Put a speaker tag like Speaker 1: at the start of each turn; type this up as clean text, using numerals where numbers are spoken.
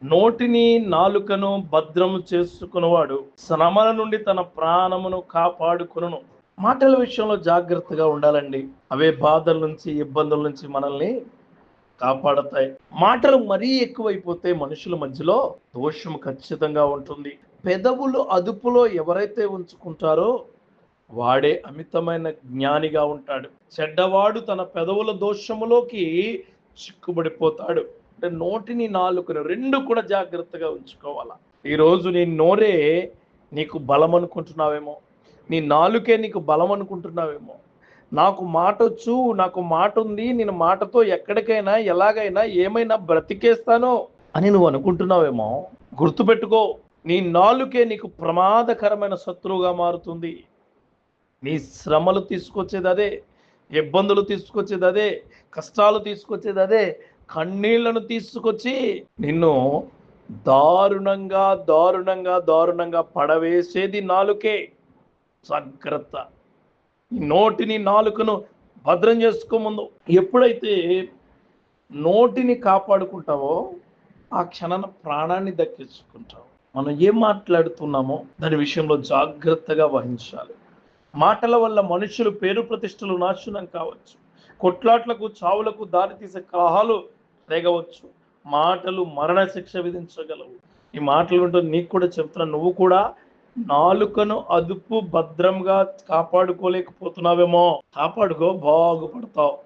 Speaker 1: నోటిని నాలుకను భద్రము చేసుకున్నవాడు శ్రమల నుండి తన ప్రాణమును కాపాడుకొనును. మాటల విషయంలో జాగ్రత్తగా ఉండాలండి. అవే బాధల నుంచి, ఇబ్బందుల నుంచి మనల్ని కాపాడతాయి. మాటలు మరీ ఎక్కువైపోతే మనుషుల మధ్యలో దోషం ఖచ్చితంగా ఉంటుంది. పెదవులు అదుపులో ఎవరైతే ఉంచుకుంటారో వాడే అమితమైన జ్ఞానిగా ఉంటాడు. చెడ్డవాడు తన పెదవుల దోషములోకి చిక్కుబడిపోతాడు. అంటే నోటిని, నాలుకను రెండు కూడా జాగ్రత్తగా ఉంచుకోవాలా. ఈరోజు నీ నోరే నీకు బలం అనుకుంటున్నావేమో, నీ నాలుకే నీకు బలం అనుకుంటున్నావేమో. నాకు మాటొచ్చు, నాకు మాట ఉంది, నేను మాటతో ఎక్కడికైనా ఎలాగైనా ఏమైనా బ్రతికేస్తాను అని నువ్వు అనుకుంటున్నావేమో. గుర్తుపెట్టుకో, నీ నాలుకే నీకు ప్రమాదకరమైన శత్రువుగా మారుతుంది. నీ శ్రమలు తీసుకొచ్చేది అదే, ఇబ్బందులు తీసుకొచ్చేది అదే, కష్టాలు తీసుకొచ్చేది అదే, కన్నీళ్లను తీసుకొచ్చి నిన్ను దారుణంగా దారుణంగా దారుణంగా పడవేసేది నాలుకే. జాగ్రత్త. ఈ నోటిని, నాలుకను భద్రం చేసుకో. ముందు ఎప్పుడైతే నోటిని కాపాడుకుంటావో ఆ క్షణాన ప్రాణాన్ని దక్కించుకుంటావు. మనం ఏం మాట్లాడుతున్నామో దాని విషయంలో జాగ్రత్తగా వహించాలి. మాటల వల్ల మనుషులు పేరు ప్రతిష్టలు నాశనం కావచ్చు. కొట్లాట్లకు, చావులకు దారితీసే కలహాలు రేగవచ్చు. మాటలు మరణ శిక్ష విధించగలవు. ఈ మాటలు వింటూ నీకు కూడా చెప్తున్నా, నువ్వు కూడా నాలుకను అదుపు భద్రంగా కాపాడుకోలేకపోతున్నావేమో. కాపాడుకో, బాగుపడతావు.